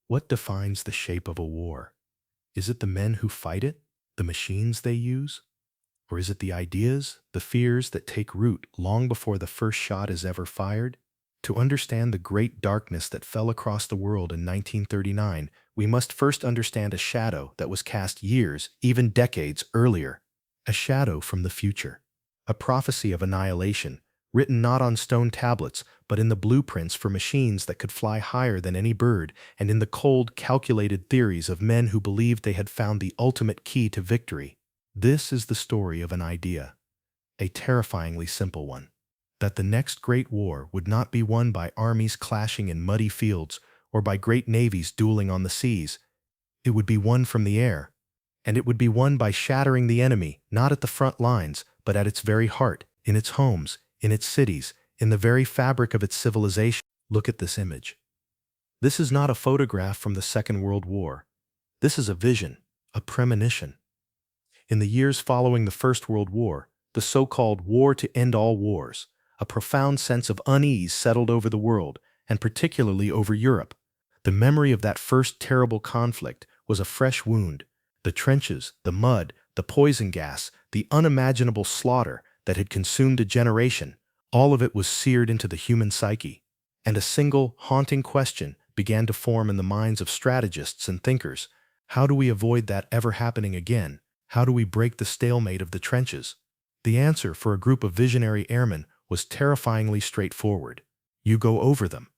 What defines the shape of a war? Is it the men who fight it, the machines they use? Or is it the ideas, the fears that take root long before the first shot is ever fired? To understand the great darkness that fell across the world in 1939, we must first understand a shadow that was cast years, even decades earlier. A shadow from the future. A prophecy of annihilation, written not on stone tablets, but in the blueprints for machines that could fly higher than any bird, and in the cold, calculated theories of men who believed they had found the ultimate key to victory. This is the story of an idea, a terrifyingly simple one, that the next great war would not be won by armies clashing in muddy fields or by great navies dueling on the seas. It would be won from the air, and it would be won by shattering the enemy, not at the front lines, but at its very heart, in its homes, in its cities, in the very fabric of its civilization. Look at this image. This is not a photograph from the Second World War. This is a vision, a premonition. In the years following the First World War, the so-called war to end all wars, a profound sense of unease settled over the world, and particularly over Europe. The memory of that first terrible conflict was a fresh wound. The trenches, the mud, the poison gas, the unimaginable slaughter that had consumed a generation, all of it was seared into the human psyche. And a single, haunting question began to form in the minds of strategists and thinkers. How do we avoid that ever happening again? How do we break the stalemate of the trenches? The answer for a group of visionary airmen was terrifyingly straightforward. You go over them.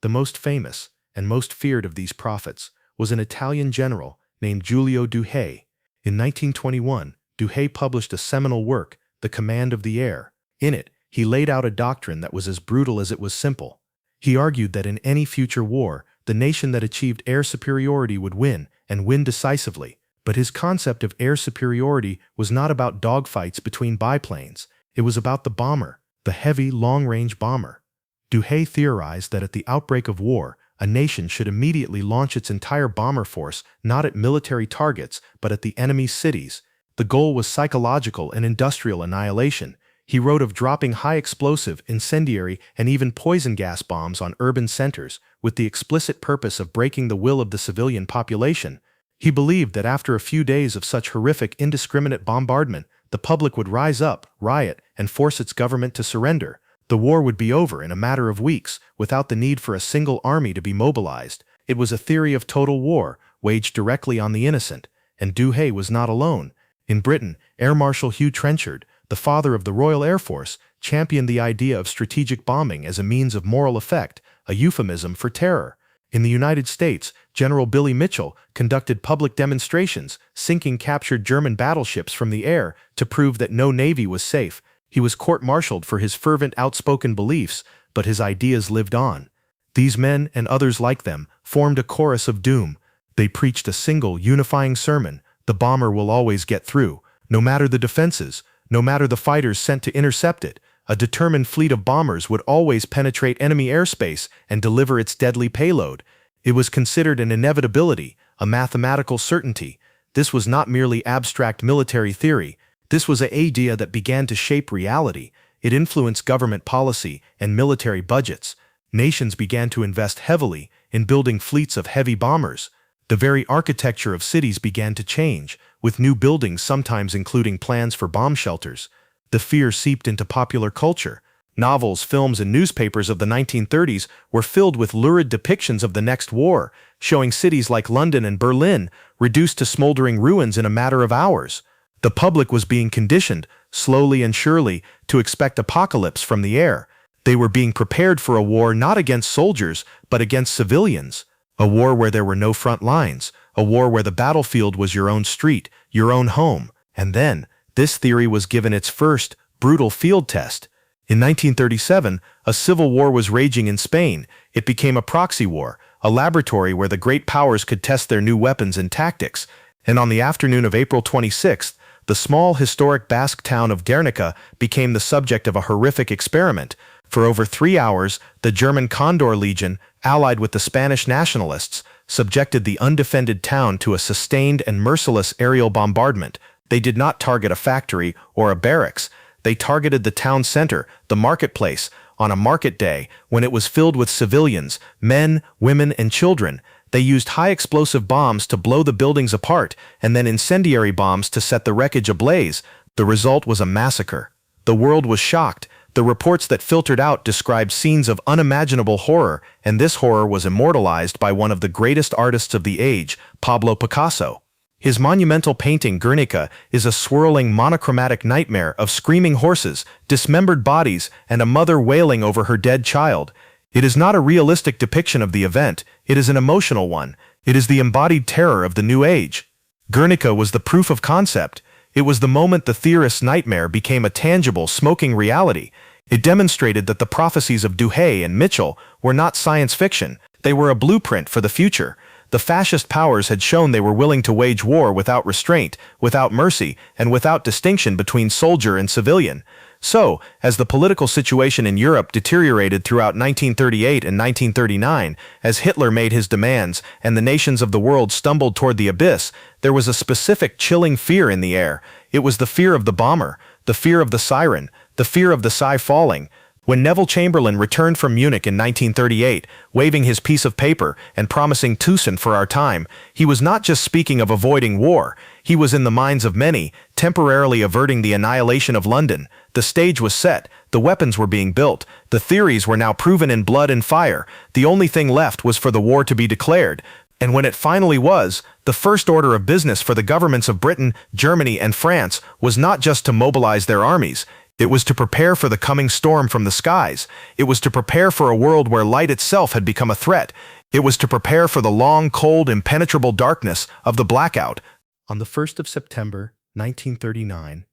The most famous and most feared of these prophets was an Italian general named Giulio Douhet. In 1921, Douhet published a seminal work, The Command of the Air. In it, he laid out a doctrine that was as brutal as it was simple. He argued that in any future war, the nation that achieved air superiority would win, and win decisively. But his concept of air superiority was not about dogfights between biplanes. It was about the bomber, the heavy, long-range bomber. Douhet theorized that at the outbreak of war, a nation should immediately launch its entire bomber force not at military targets, but at the enemy's cities. The goal was psychological and industrial annihilation. He wrote of dropping high-explosive, incendiary, and even poison gas bombs on urban centers, with the explicit purpose of breaking the will of the civilian population. He believed that after a few days of such horrific, indiscriminate bombardment, the public would rise up, riot, and force its government to surrender. The war would be over in a matter of weeks, without the need for a single army to be mobilized. It was a theory of total war, waged directly on the innocent. And Douhet was not alone. In Britain, Air Marshal Hugh Trenchard, the father of the Royal Air Force, championed the idea of strategic bombing as a means of moral effect, a euphemism for terror. In the United States, General Billy Mitchell conducted public demonstrations, sinking captured German battleships from the air to prove that no navy was safe. He was court-martialed for his fervent, outspoken beliefs, but his ideas lived on. These men and others like them formed a chorus of doom. They preached a single, unifying sermon: the bomber will always get through, no matter the defenses, no matter the fighters sent to intercept it. A determined fleet of bombers would always penetrate enemy airspace and deliver its deadly payload. It was considered an inevitability, a mathematical certainty. This was not merely abstract military theory. This was an idea that began to shape reality. It influenced government policy and military budgets. Nations began to invest heavily in building fleets of heavy bombers. The very architecture of cities began to change, with new buildings sometimes including plans for bomb shelters. The fear seeped into popular culture. Novels, films, and newspapers of the 1930s were filled with lurid depictions of the next war, showing cities like London and Berlin reduced to smoldering ruins in a matter of hours. The public was being conditioned, slowly and surely, to expect apocalypse from the air. They were being prepared for a war not against soldiers, but against civilians. A war where there were no front lines. A war where the battlefield was your own street, your own home. And then, this theory was given its first, brutal field test. In 1937, a civil war was raging in Spain. It became a proxy war, a laboratory where the great powers could test their new weapons and tactics. And on the afternoon of April 26th, the small historic Basque town of Guernica became the subject of a horrific experiment. For over 3 hours, the German Condor Legion, allied with the Spanish nationalists, subjected the undefended town to a sustained and merciless aerial bombardment. They did not target a factory or a barracks. They targeted the town center, the marketplace, on a market day when it was filled with civilians, men, women, and children. They used high-explosive bombs to blow the buildings apart, and then incendiary bombs to set the wreckage ablaze. The result was a massacre. The world was shocked. The reports that filtered out described scenes of unimaginable horror, and this horror was immortalized by one of the greatest artists of the age, Pablo Picasso. His monumental painting Guernica is a swirling monochromatic nightmare of screaming horses, dismembered bodies, and a mother wailing over her dead child. It is not a realistic depiction of the event, it is an emotional one. It is the embodied terror of the new age. Guernica was the proof of concept. It was the moment the theorist's nightmare became a tangible, smoking reality. It demonstrated that the prophecies of Duhay and Mitchell were not science fiction. They were a blueprint for the future. The fascist powers had shown they were willing to wage war without restraint, without mercy, and without distinction between soldier and civilian. So, as the political situation in Europe deteriorated throughout 1938 and 1939, as Hitler made his demands and the nations of the world stumbled toward the abyss, there was a specific chilling fear in the air. It was the fear of the bomber, the fear of the siren, the fear of the sky falling. When Neville Chamberlain returned from Munich in 1938, waving his piece of paper and promising Tucson for our time, he was not just speaking of avoiding war. He was in the minds of many, temporarily averting the annihilation of London. The stage was set, the weapons were being built, the theories were now proven in blood and fire. The only thing left was for the war to be declared. And when it finally was, the first order of business for the governments of Britain, Germany, and France was not just to mobilize their armies. It was to prepare for the coming storm from the skies. It was to prepare for a world where light itself had become a threat. It was to prepare for the long, cold, impenetrable darkness of the blackout. On the 1st of September, 1939,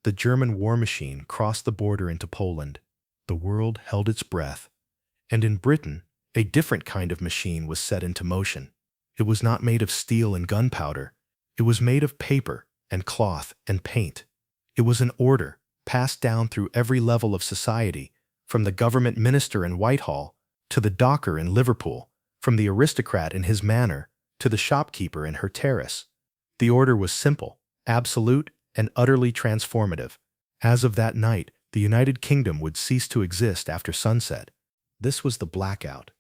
the German war machine crossed the border into Poland. The world held its breath. And in Britain, a different kind of machine was set into motion. It was not made of steel and gunpowder. It was made of paper and cloth and paint. It was an order passed down through every level of society, from the government minister in Whitehall to the docker in Liverpool, from the aristocrat in his manor to the shopkeeper in her terrace. The order was simple, absolute, and utterly transformative. As of that night, the United Kingdom would cease to exist after sunset. This was the blackout,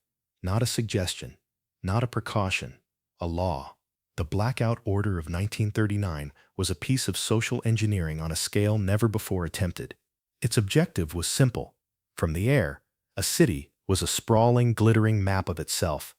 not a suggestion, not a precaution, a law. The Blackout Order of 1939 was a piece of social engineering on a scale never before attempted. Its objective was simple. From the air, a city was a sprawling, glittering map of itself.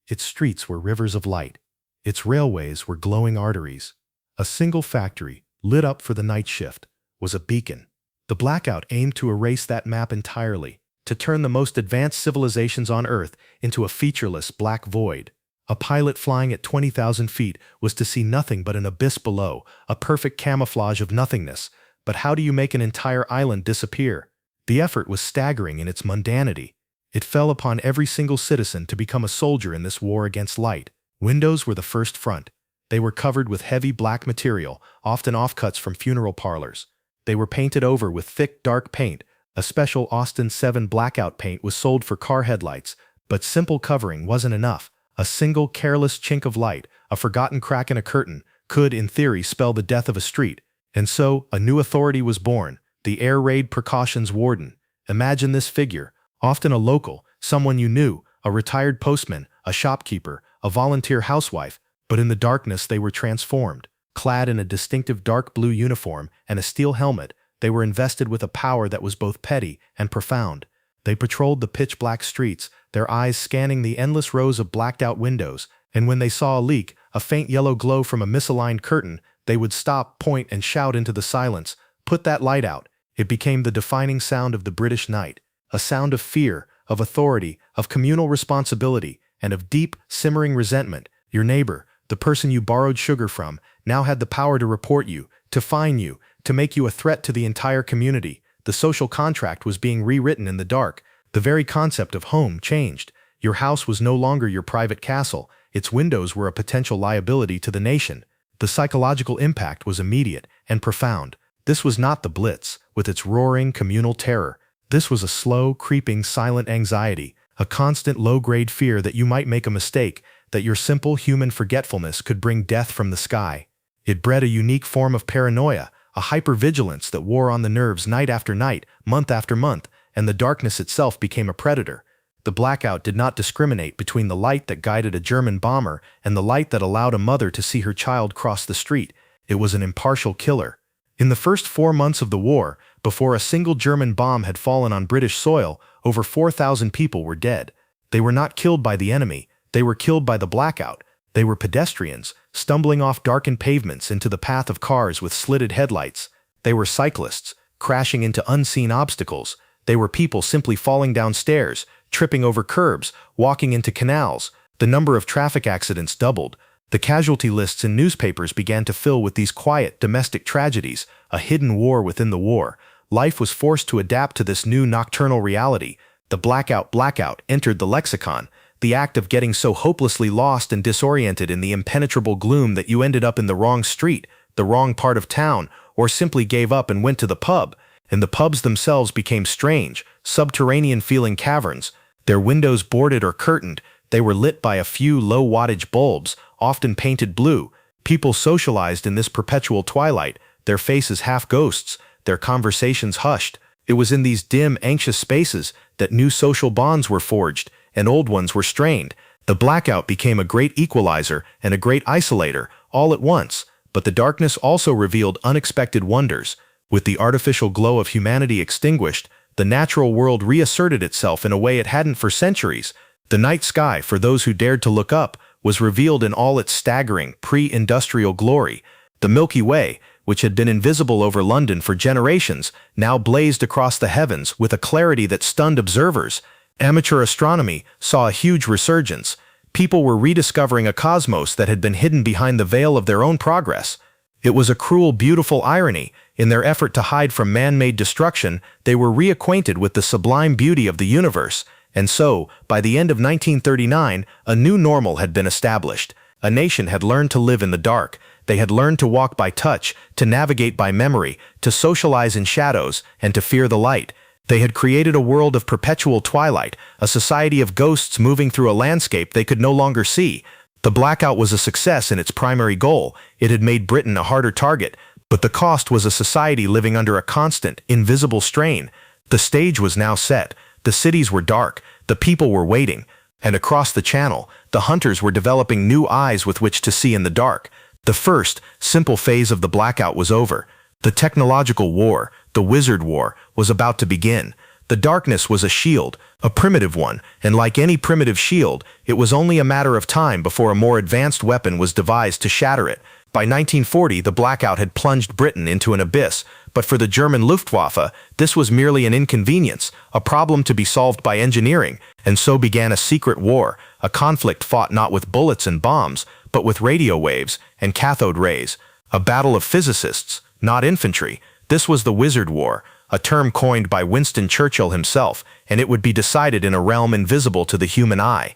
Its streets were rivers of light. Its railways were glowing arteries. A single factory, lit up for the night shift, was a beacon. The blackout aimed to erase that map entirely, to turn the most advanced civilizations on Earth into a featureless black void. A pilot flying at 20,000 feet was to see nothing but an abyss below, a perfect camouflage of nothingness. But how do you make an entire island disappear? The effort was staggering in its mundanity. It fell upon every single citizen to become a soldier in this war against light. Windows were the first front. They were covered with heavy black material, often offcuts from funeral parlors. They were painted over with thick, dark paint. A special Austin 7 blackout paint was sold for car headlights, but simple covering wasn't enough. A single careless chink of light, a forgotten crack in a curtain, could, in theory, spell the death of a street. And so, a new authority was born, the Air Raid Precautions Warden. Imagine this figure, often a local, someone you knew, a retired postman, a shopkeeper, a volunteer housewife, but in the darkness they were transformed. Clad in a distinctive dark blue uniform and a steel helmet, they were invested with a power that was both petty and profound. They patrolled the pitch-black streets, their eyes scanning the endless rows of blacked-out windows, and when they saw a leak, a faint yellow glow from a misaligned curtain, they would stop, point, and shout into the silence, "Put that light out." It became the defining sound of the British night, a sound of fear, of authority, of communal responsibility, and of deep, simmering resentment. Your neighbor, the person you borrowed sugar from, now had the power to report you, to fine you, to make you a threat to the entire community. The social contract was being rewritten in the dark. The very concept of home changed. Your house was no longer your private castle. Its windows were a potential liability to the nation. The psychological impact was immediate and profound. This was not the Blitz, with its roaring communal terror. This was a slow, creeping, silent anxiety, a constant low-grade fear that you might make a mistake, that your simple human forgetfulness could bring death from the sky. It bred a unique form of paranoia, a hypervigilance that wore on the nerves night after night, month after month, and the darkness itself became a predator. The blackout did not discriminate between the light that guided a German bomber and the light that allowed a mother to see her child cross the street. It was an impartial killer. In the first 4 months of the war, before a single German bomb had fallen on British soil, over 4,000 people were dead. They were not killed by the enemy, they were killed by the blackout. They were pedestrians, stumbling off darkened pavements into the path of cars with slitted headlights. They were cyclists, crashing into unseen obstacles. They were people simply falling down stairs, tripping over curbs, walking into canals. The number of traffic accidents doubled. The casualty lists in newspapers began to fill with these quiet, domestic tragedies, a hidden war within the war. Life was forced to adapt to this new nocturnal reality. The blackout entered the lexicon, the act of getting so hopelessly lost and disoriented in the impenetrable gloom that you ended up in the wrong street, the wrong part of town, or simply gave up and went to the pub. And the pubs themselves became strange, subterranean-feeling caverns. Their windows boarded or curtained, they were lit by a few low-wattage bulbs, often painted blue. People socialized in this perpetual twilight, their faces half ghosts, their conversations hushed. It was in these dim, anxious spaces that new social bonds were forged, and old ones were strained. The blackout became a great equalizer and a great isolator, all at once. But the darkness also revealed unexpected wonders. With the artificial glow of humanity extinguished, the natural world reasserted itself in a way it hadn't for centuries. The night sky, for those who dared to look up, was revealed in all its staggering, pre-industrial glory. The Milky Way, which had been invisible over London for generations, now blazed across the heavens with a clarity that stunned observers. Amateur astronomy saw a huge resurgence. People were rediscovering a cosmos that had been hidden behind the veil of their own progress. It was a cruel, beautiful irony. In their effort to hide from man-made destruction, they were reacquainted with the sublime beauty of the universe. And so, by the end of 1939, a new normal had been established. A nation had learned to live in the dark. They had learned to walk by touch, to navigate by memory, to socialize in shadows, and to fear the light. They had created a world of perpetual twilight, a society of ghosts moving through a landscape they could no longer see. The blackout was a success in its primary goal. It had made Britain a harder target, but the cost was a society living under a constant, invisible strain. The stage was now set. The cities were dark. The people were waiting. And across the channel, the hunters were developing new eyes with which to see in the dark. The first, simple phase of the blackout was over. The technological war, the wizard war, was about to begin. The darkness was a shield, a primitive one, and like any primitive shield, it was only a matter of time before a more advanced weapon was devised to shatter it. By 1940, the blackout had plunged Britain into an abyss, but for the German Luftwaffe, this was merely an inconvenience, a problem to be solved by engineering, and so began a secret war, a conflict fought not with bullets and bombs, but with radio waves and cathode rays, a battle of physicists, not infantry. This was the Wizard War, a term coined by Winston Churchill himself, and it would be decided in a realm invisible to the human eye.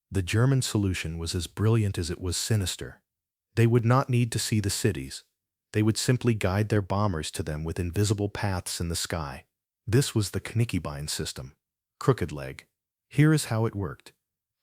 The German solution was as brilliant as it was sinister. They would not need to see the cities. They would simply guide their bombers to them with invisible paths in the sky. This was the Knickebein system. Crooked leg. Here is how it worked.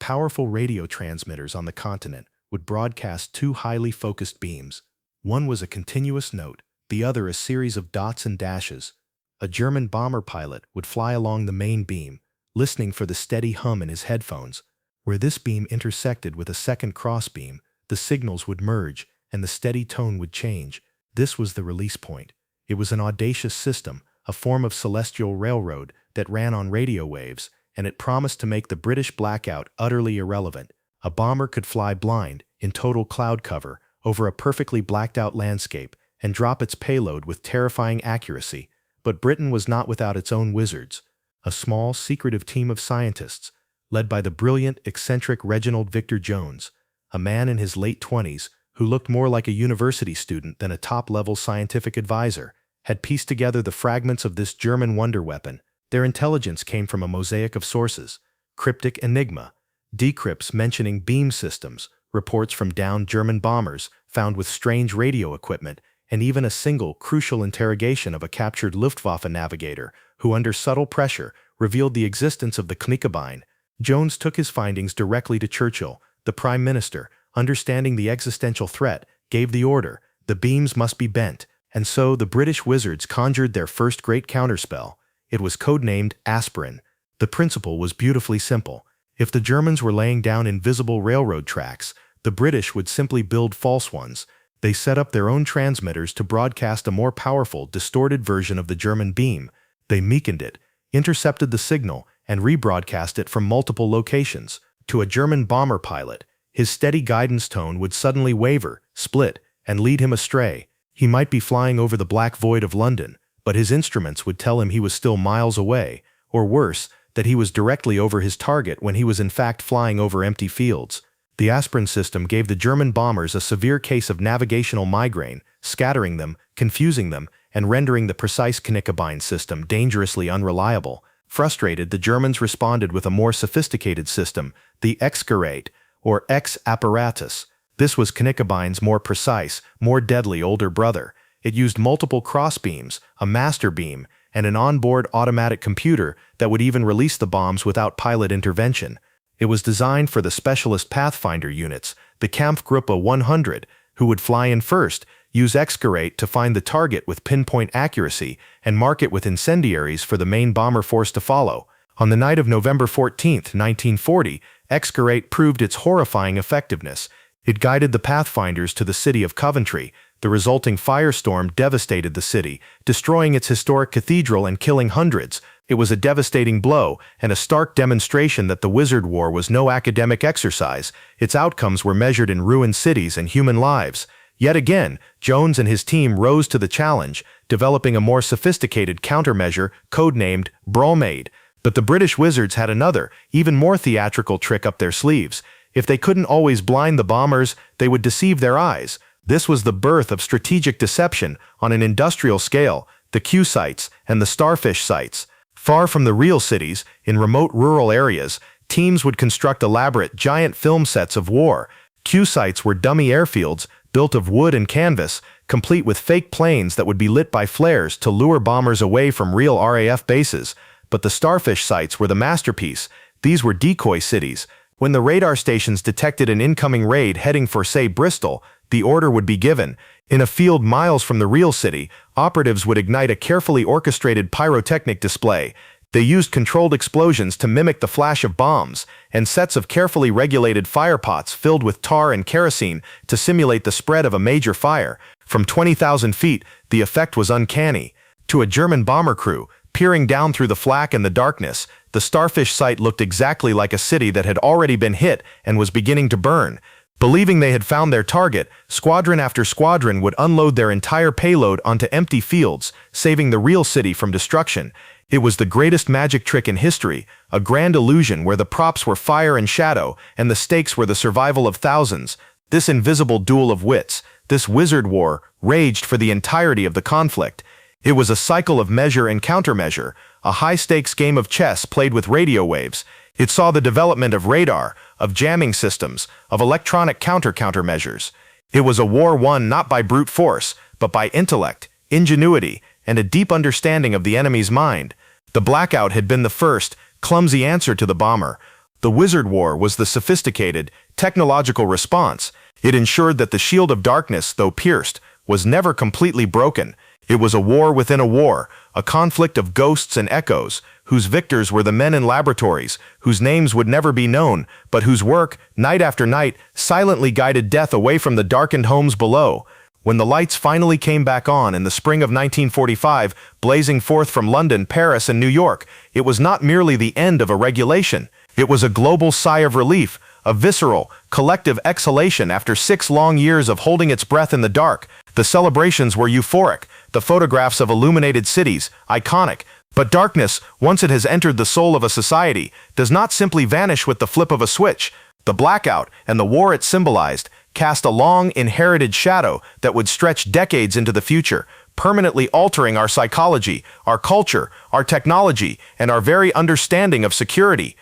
Powerful radio transmitters on the continent would broadcast two highly focused beams. One was a continuous note, the other a series of dots and dashes. A German bomber pilot would fly along the main beam, listening for the steady hum in his headphones. Where this beam intersected with a second crossbeam, the signals would merge, and the steady tone would change. This was the release point. It was an audacious system, a form of celestial railroad that ran on radio waves, and it promised to make the British blackout utterly irrelevant. A bomber could fly blind, in total cloud cover, over a perfectly blacked-out landscape, and drop its payload with terrifying accuracy. But Britain was not without its own wizards. A small, secretive team of scientists, led by the brilliant, eccentric Reginald Victor Jones, a man in his late 20s who looked more like a university student than a top-level scientific advisor, had pieced together the fragments of this German wonder weapon. Their intelligence came from a mosaic of sources: cryptic enigma, decrypts mentioning beam systems, reports from downed German bombers found with strange radio equipment, and even a single, crucial interrogation of a captured Luftwaffe navigator who, under subtle pressure, revealed the existence of the Knickebein. Jones took his findings directly to Churchill. The Prime Minister, understanding the existential threat, gave the order: the beams must be bent. And so the British wizards conjured their first great counterspell. It was codenamed Aspirin. The principle was beautifully simple. If the Germans were laying down invisible railroad tracks, the British would simply build false ones. They set up their own transmitters to broadcast a more powerful, distorted version of the German beam. They weakened it, intercepted the signal, and rebroadcast it from multiple locations. To a German bomber pilot, his steady guidance tone would suddenly waver, split, and lead him astray. He might be flying over the black void of London, but his instruments would tell him he was still miles away, or worse, that he was directly over his target when he was in fact flying over empty fields. The aspirin system gave the German bombers a severe case of navigational migraine, scattering them, confusing them, and rendering the precise Knickerbein system dangerously unreliable. Frustrated, the Germans responded with a more sophisticated system, the X-Gerät, or X-Apparatus. This was Knickebein's more precise, more deadly older brother. It used multiple crossbeams, a master beam, and an onboard automatic computer that would even release the bombs without pilot intervention. It was designed for the specialist Pathfinder units, the Kampfgruppe 100, who would fly in first, use X-Gerät to find the target with pinpoint accuracy, and mark it with incendiaries for the main bomber force to follow. On the night of November 14, 1940, X-Gerät proved its horrifying effectiveness. It guided the Pathfinders to the city of Coventry. The resulting firestorm devastated the city, destroying its historic cathedral and killing hundreds. It was a devastating blow and a stark demonstration that the Wizard War was no academic exercise. Its outcomes were measured in ruined cities and human lives. Yet again, Jones and his team rose to the challenge, developing a more sophisticated countermeasure codenamed Bromade. But the British wizards had another, even more theatrical trick up their sleeves. If they couldn't always blind the bombers, they would deceive their eyes. This was the birth of strategic deception on an industrial scale, the Q sites and the starfish sites. Far from the real cities, in remote rural areas, teams would construct elaborate, giant film sets of war. Q sites were dummy airfields built of wood and canvas, complete with fake planes that would be lit by flares to lure bombers away from real RAF bases. But the starfish sites were the masterpiece. These were decoy cities. When the radar stations detected an incoming raid heading for, say, Bristol, the order would be given. In a field miles from the real city, operatives would ignite a carefully orchestrated pyrotechnic display. They used controlled explosions to mimic the flash of bombs, and sets of carefully regulated firepots filled with tar and kerosene to simulate the spread of a major fire. From 20,000 feet, the effect was uncanny. To a German bomber crew, peering down through the flak and the darkness, the starfish site looked exactly like a city that had already been hit and was beginning to burn. Believing they had found their target, squadron after squadron would unload their entire payload onto empty fields, saving the real city from destruction. It was the greatest magic trick in history, a grand illusion where the props were fire and shadow, and the stakes were the survival of thousands. This invisible duel of wits, this wizard war, raged for the entirety of the conflict. It was a cycle of measure and countermeasure, a high-stakes game of chess played with radio waves. It saw the development of radar, of jamming systems, of electronic countermeasures. It was a war won not by brute force, but by intellect, ingenuity, and a deep understanding of the enemy's mind. The Blackout had been the first, clumsy answer to the bomber. The Wizard War was the sophisticated, technological response. It ensured that the shield of darkness, though pierced, was never completely broken. It was a war within a war, a conflict of ghosts and echoes, whose victors were the men in laboratories, whose names would never be known, but whose work, night after night, silently guided death away from the darkened homes below. When the lights finally came back on in the spring of 1945, blazing forth from London, Paris, and New York, it was not merely the end of a regulation. It was a global sigh of relief, a visceral, collective exhalation after 6 long years of holding its breath in the dark. The celebrations were euphoric, the photographs of illuminated cities, iconic. But darkness, once it has entered the soul of a society, does not simply vanish with the flip of a switch. The blackout and the war it symbolized cast a long, inherited shadow that would stretch decades into the future, permanently altering our psychology, our culture, our technology, and our very understanding of security.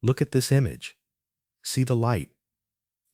Look at this image. See the light.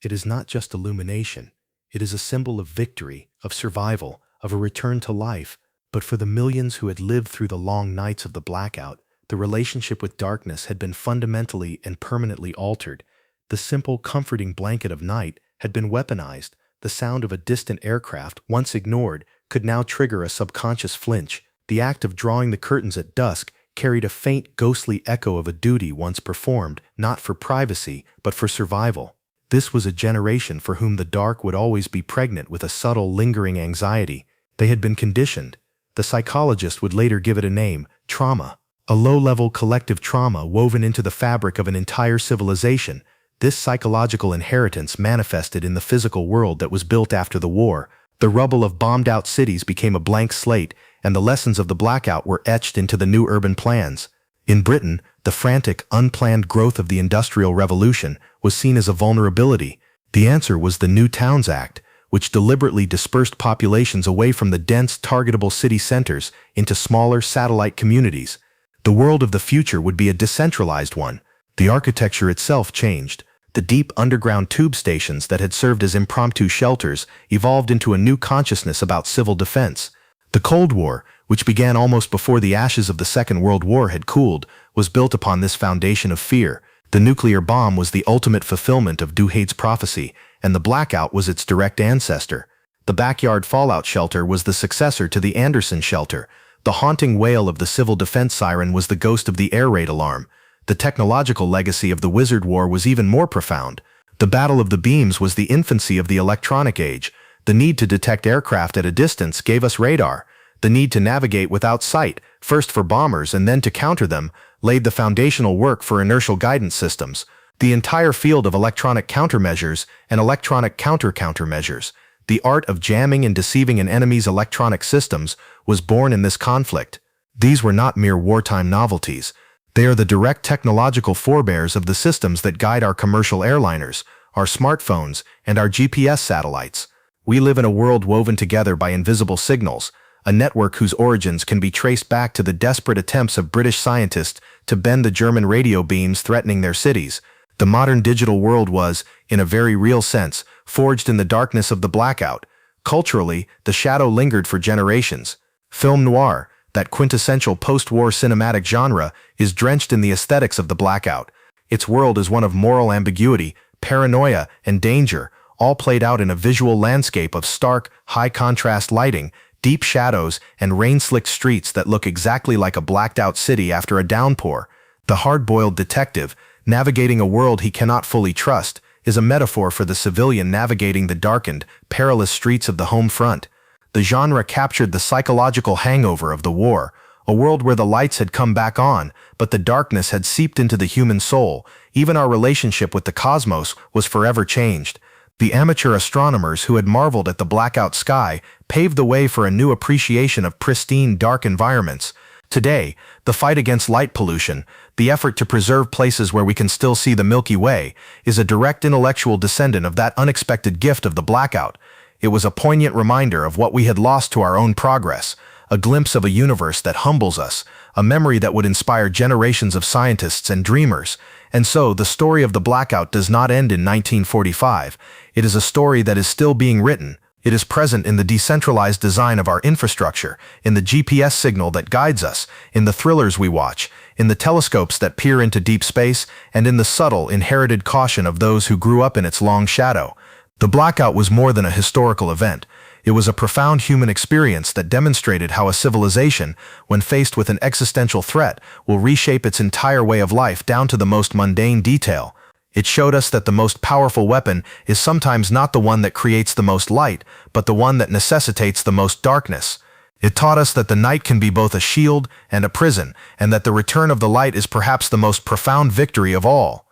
It is not just illumination. It is a symbol of victory, of survival, of a return to life. But for the millions who had lived through the long nights of the blackout, the relationship with darkness had been fundamentally and permanently altered. The simple, comforting blanket of night had been weaponized. The sound of a distant aircraft, once ignored, could now trigger a subconscious flinch. The act of drawing the curtains at dusk carried a faint, ghostly echo of a duty once performed, not for privacy, but for survival. This was a generation for whom the dark would always be pregnant with a subtle, lingering anxiety. They had been conditioned. The psychologist would later give it a name: trauma. A low-level collective trauma woven into the fabric of an entire civilization. This psychological inheritance manifested in the physical world that was built after the war. The rubble of bombed-out cities became a blank slate, and the lessons of the blackout were etched into the new urban plans. In Britain, the frantic, unplanned growth of the Industrial Revolution was seen as a vulnerability. The answer was the New Towns Act, which deliberately dispersed populations away from the dense, targetable city centers into smaller, satellite communities. The world of the future would be a decentralized one. The architecture itself changed. The deep underground tube stations that had served as impromptu shelters evolved into a new consciousness about civil defense. The Cold War, which began almost before the ashes of the Second World War had cooled, was built upon this foundation of fear. The nuclear bomb was the ultimate fulfillment of WWII's prophecy, and the blackout was its direct ancestor. The backyard fallout shelter was the successor to the Anderson shelter. The haunting wail of the civil defense siren was the ghost of the air raid alarm. The technological legacy of the Wizard War was even more profound. The Battle of the Beams was the infancy of the electronic age. The need to detect aircraft at a distance gave us radar. The need to navigate without sight, first for bombers and then to counter them, laid the foundational work for inertial guidance systems. The entire field of electronic countermeasures and electronic countermeasures, the art of jamming and deceiving an enemy's electronic systems, was born in this conflict. These were not mere wartime novelties. They are the direct technological forebears of the systems that guide our commercial airliners, our smartphones, and our GPS satellites. We live in a world woven together by invisible signals, a network whose origins can be traced back to the desperate attempts of British scientists to bend the German radio beams threatening their cities. The modern digital world was, in a very real sense, forged in the darkness of the blackout. Culturally, the shadow lingered for generations. Film noir, that quintessential post-war cinematic genre, is drenched in the aesthetics of the blackout. Its world is one of moral ambiguity, paranoia, and danger, all played out in a visual landscape of stark, high-contrast lighting, deep shadows, and rain-slicked streets that look exactly like a blacked-out city after a downpour. The hard-boiled detective, navigating a world he cannot fully trust, is a metaphor for the civilian navigating the darkened, perilous streets of the home front. The genre captured the psychological hangover of the war, a world where the lights had come back on, but the darkness had seeped into the human soul. Even our relationship with the cosmos was forever changed. The amateur astronomers who had marveled at the blackout sky paved the way for a new appreciation of pristine, dark environments. Today, the fight against light pollution, the effort to preserve places where we can still see the Milky Way, is a direct intellectual descendant of that unexpected gift of the blackout. It was a poignant reminder of what we had lost to our own progress, a glimpse of a universe that humbles us, a memory that would inspire generations of scientists and dreamers. And so, the story of the blackout does not end in 1945. It is a story that is still being written. It is present in the decentralized design of our infrastructure, in the GPS signal that guides us, in the thrillers we watch, in the telescopes that peer into deep space, and in the subtle, inherited caution of those who grew up in its long shadow. The blackout was more than a historical event. It was a profound human experience that demonstrated how a civilization, when faced with an existential threat, will reshape its entire way of life down to the most mundane detail. It showed us that the most powerful weapon is sometimes not the one that creates the most light, but the one that necessitates the most darkness. It taught us that the night can be both a shield and a prison, and that the return of the light is perhaps the most profound victory of all.